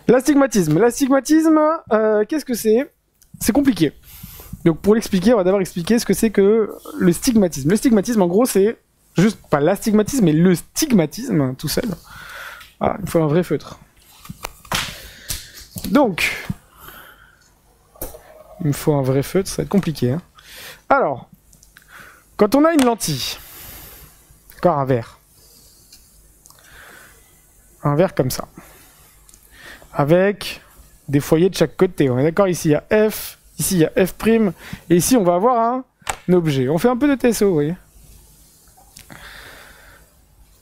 L'astigmatisme. L'astigmatisme, qu'est-ce que c'est? C'est compliqué. Donc pour l'expliquer, on va d'abord expliquer ce que c'est que le stigmatisme. Le stigmatisme, en gros, c'est juste pas l'astigmatisme, mais le stigmatisme tout seul. Ah, il faut un vrai feutre. Donc, il me faut un vrai feutre, ça va être compliqué. Hein. Alors, quand on a une lentille, d'accord, un verre comme ça, avec des foyers de chaque côté. On est d'accord, ici il y a F, ici il y a F', et ici on va avoir un objet. On fait un peu de TSO, vous voyez.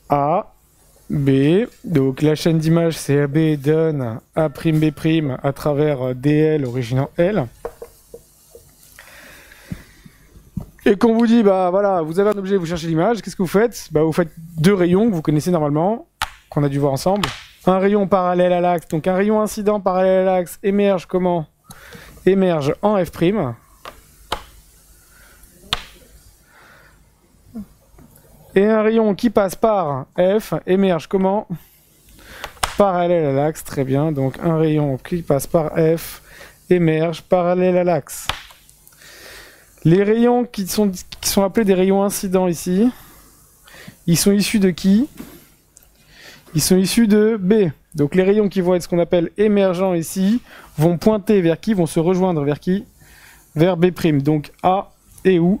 A, B, donc la chaîne d'image c'est AB donne A'B' à travers DL originant L. Et qu'on vous dit, bah voilà, vous avez un objet, vous cherchez l'image, qu'est-ce que vous faites? Bah vous faites deux rayons que vous connaissez normalement, qu'on a dû voir ensemble. Un rayon parallèle à l'axe, donc un rayon incident parallèle à l'axe émerge comment? Émerge en F'. Et un rayon qui passe par F émerge comment? Parallèle à l'axe, très bien. Donc un rayon qui passe par F émerge parallèle à l'axe. Les rayons qui sont appelés des rayons incidents ici, ils sont issus de qui? Ils sont issus de B. Donc les rayons qui vont être ce qu'on appelle émergents ici, vont pointer vers qui? Vont se rejoindre vers qui? Vers B'. Donc A et où?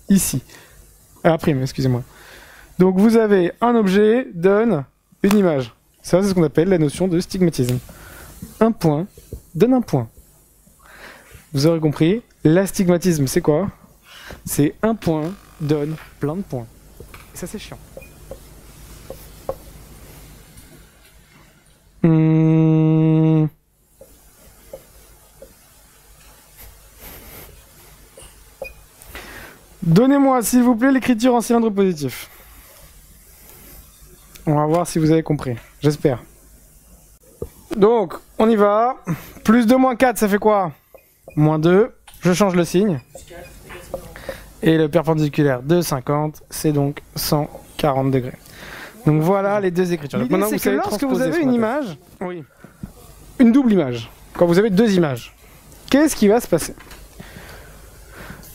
Ici. A', excusez-moi. Donc vous avez un objet, donne une image. Ça, c'est ce qu'on appelle la notion de stigmatisme. Un point donne un point. Vous aurez compris, l'astigmatisme, c'est quoi? C'est un point donne plein de points. Et ça, c'est chiant. Donnez-moi, s'il vous plaît, l'écriture en cylindre positif. On va voir si vous avez compris. J'espère. Donc, on y va. Plus 2, moins 4, ça fait quoi? Moins 2. Je change le signe. Et le perpendiculaire de 50, c'est donc 140 degrés. Donc voilà les deux écritures. L'idée, c'est que lorsque vous avez une image, oui, une double image, quand vous avez deux images, qu'est-ce qui va se passer?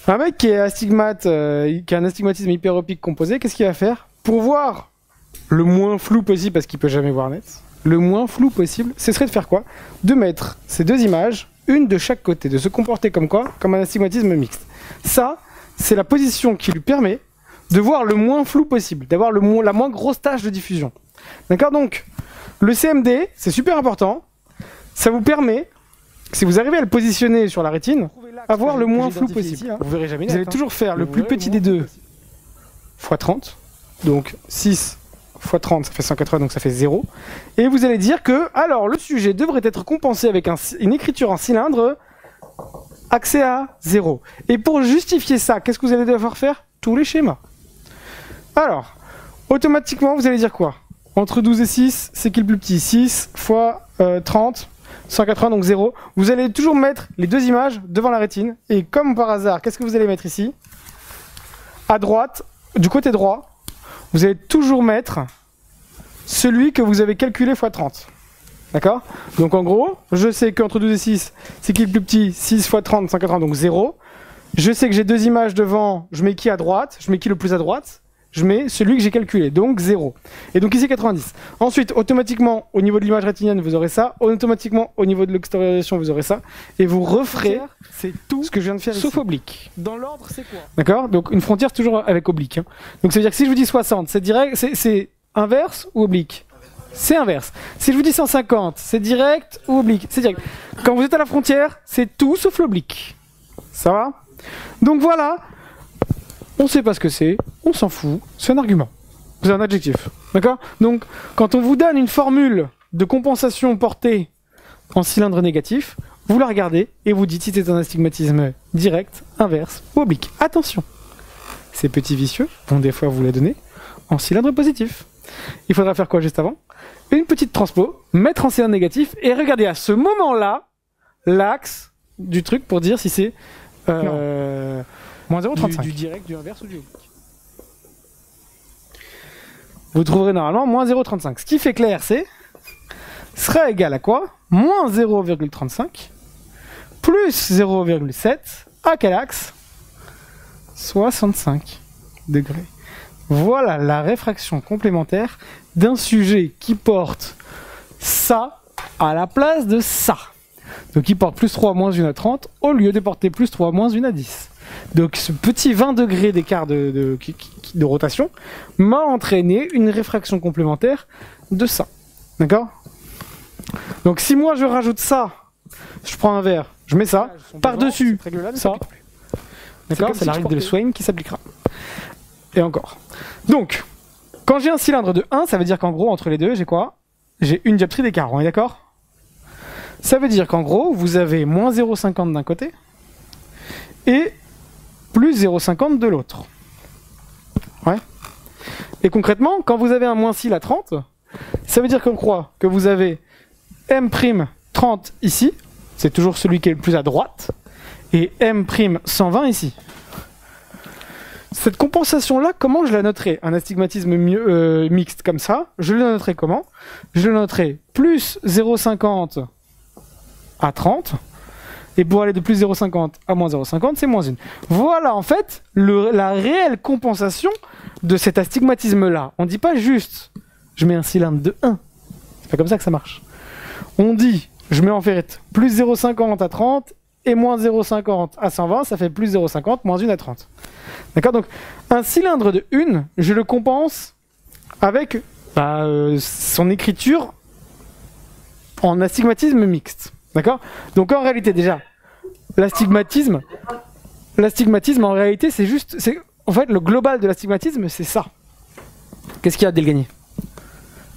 Un mec qui est astigmate, qui a un astigmatisme hyperopique composé, qu'est-ce qu'il va faire? Pour voir le moins flou possible, parce qu'il peut jamais voir net, le moins flou possible, ce serait de faire quoi? De mettre ces deux images, une de chaque côté, de se comporter comme quoi? Comme un astigmatisme mixte. Ça, c'est la position qui lui permet de voir le moins flou possible, d'avoir la moins grosse tâche de diffusion. D'accord? Donc, le CMD, c'est super important. Ça vous permet, si vous arrivez à le positionner sur la rétine, avoir le moins flou possible. Ici, hein. Vous verrez jamais. Vous allez toujours faire le plus petit des deux x 30. Donc 6 x 30, ça fait 180, donc ça fait 0. Et vous allez dire que, alors, le sujet devrait être compensé avec une écriture en cylindre accès à 0. Et pour justifier ça, qu'est-ce que vous allez devoir faire? Tous les schémas. Alors, automatiquement, vous allez dire quoi? Entre 12 et 6, c'est qui le plus petit? 6 x 30, 180, donc 0. Vous allez toujours mettre les deux images devant la rétine. Et comme par hasard, qu'est-ce que vous allez mettre ici? À droite, du côté droit, vous allez toujours mettre celui que vous avez calculé x 30. D'accord? Donc en gros, je sais qu'entre 12 et 6, c'est qui le plus petit? 6 x 30, 180, donc 0. Je sais que j'ai deux images devant, je mets qui à droite? Je mets qui le plus à droite? Je mets celui que j'ai calculé, donc 0. Et donc ici 90. Ensuite, automatiquement, au niveau de l'image rétinienne, vous aurez ça. Automatiquement, au niveau de l'extériorisation, vous aurez ça. Et vous referez tout ce que je viens de faire sauf ici. Oblique. Dans l'ordre, c'est quoi? D'accord? Donc une frontière, c'est toujours avec oblique. Hein. Donc ça veut dire que si je vous dis 60, c'est direct, c'est inverse ou oblique? C'est inverse. Si je vous dis 150, c'est direct ou oblique? C'est direct. Quand vous êtes à la frontière, c'est tout sauf l'oblique. Ça va? Donc voilà. On sait pas ce que c'est, on s'en fout, c'est un argument, c'est un adjectif, d'accord? Donc, quand on vous donne une formule de compensation portée en cylindre négatif, vous la regardez et vous dites si c'est un astigmatisme direct, inverse ou oblique. Attention, ces petits vicieux vont des fois vous la donner en cylindre positif. Il faudra faire quoi juste avant? Une petite transpo, mettre en cylindre négatif et regarder à ce moment-là l'axe du truc pour dire si c'est... Moins 0,35. Du direct, du inverse ou du oblique. Vous trouverez normalement moins 0,35. Ce qui fait que la RC, sera égal à quoi? Moins 0,35 plus 0,7 à quel axe? 65 degrés. Voilà la réfraction complémentaire d'un sujet qui porte ça à la place de ça. Donc il porte plus 3 moins 1 à 30 au lieu de porter plus 3 moins 1 à 10. Donc ce petit 20 degrés d'écart de rotation m'a entraîné une réfraction complémentaire de ça. D'accord? Donc si moi je rajoute ça, je prends un verre, je mets ça, par-dessus ça, d'accord? C'est la règle de Swain qui s'appliquera. Et encore. Donc, quand j'ai un cylindre de 1, ça veut dire qu'en gros, entre les deux, j'ai quoi? J'ai une dioptrie d'écart, on est d'accord? Ça veut dire qu'en gros, vous avez moins 0,50 d'un côté et plus 0,50 de l'autre. Ouais. Et concrètement, quand vous avez un moins cil à 30, ça veut dire qu'on croit que vous avez M'30 ici, c'est toujours celui qui est le plus à droite, et M'120 ici. Cette compensation-là, comment je la noterai? Un astigmatisme mixte comme ça, je le noterai comment? Je le noterai plus 0,50 à 30, et pour aller de plus 0,50 à moins 0,50, c'est moins 1. Voilà en fait la réelle compensation de cet astigmatisme-là. On ne dit pas juste, je mets un cylindre de 1. C'est pas comme ça que ça marche. On dit, je mets en fait plus 0,50 à 30, et moins 0,50 à 120, ça fait plus 0,50, moins 1 à 30. D'accord? Donc, un cylindre de 1, je le compense avec son écriture en astigmatisme mixte. D'accord? Donc, en réalité, déjà, l'astigmatisme, en réalité, c'est juste... En fait, le global de l'astigmatisme, c'est ça. Qu'est-ce qu'il y a, Delgagné?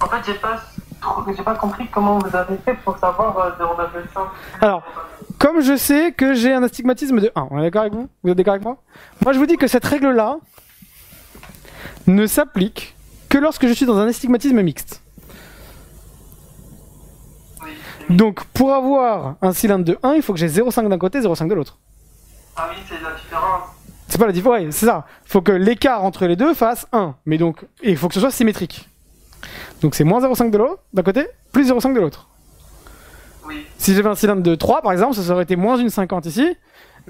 En fait, j'ai pas compris comment vous avez fait pour savoir de on appelle ça. Alors, comme je sais que j'ai un astigmatisme de 1, on est d'accord avec vous? Vous êtes d'accord avec moi? Moi, je vous dis que cette règle-là ne s'applique que lorsque je suis dans un astigmatisme mixte. Oui. Donc, pour avoir un cylindre de 1, il faut que j'ai 0,5 d'un côté et 0,5 de l'autre. Ah oui, c'est la différence. C'est pas la différence, ouais, c'est ça. Il faut que l'écart entre les deux fasse 1. Mais donc, et il faut que ce soit symétrique. Donc c'est moins 0,5 de l'autre d'un côté, plus 0,5 de l'autre. Oui. Si j'avais un cylindre de 3 par exemple, ça aurait été moins une 50 ici,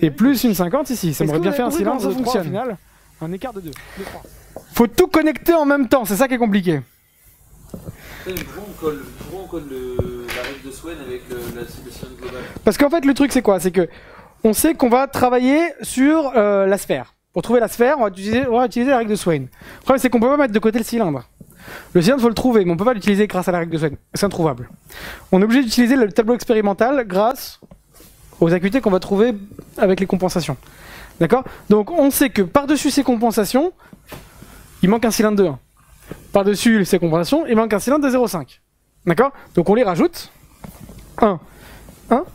et plus une 50 ici. Ça m'aurait bien fait un cylindre de 3 au final. Un écart de 2. Faut tout connecter en même temps, c'est ça qui est compliqué. Pourquoi on colle la règle de Swain avec le cylindre global? Parce qu'en fait le truc c'est quoi? C'est que on sait qu'on va travailler sur la sphère. Pour trouver la sphère, on va utiliser la règle de Swain. Le problème c'est qu'on peut pas mettre de côté le cylindre. Le cylindre, il faut le trouver, mais on ne peut pas l'utiliser grâce à la règle de Swain. C'est introuvable. On est obligé d'utiliser le tableau expérimental grâce aux acuités qu'on va trouver avec les compensations. D'accord? Donc on sait que par-dessus ces compensations, il manque un cylindre de 1. Par-dessus ces compensations, il manque un cylindre de 0,5. D'accord? Donc on les rajoute. 1.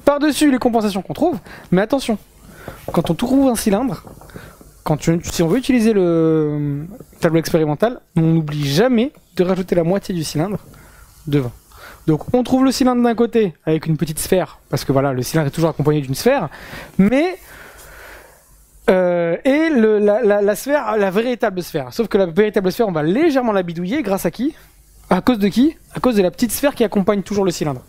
Par-dessus les compensations qu'on trouve. Mais attention, quand on trouve un cylindre, si on veut utiliser le tableau expérimental, on n'oublie jamais de rajouter la moitié du cylindre devant. Donc on trouve le cylindre d'un côté avec une petite sphère, parce que voilà, le cylindre est toujours accompagné d'une sphère, mais la sphère, la véritable sphère. Sauf que la véritable sphère, on va légèrement la bidouiller grâce à qui? À cause de qui? À cause de la petite sphère qui accompagne toujours le cylindre.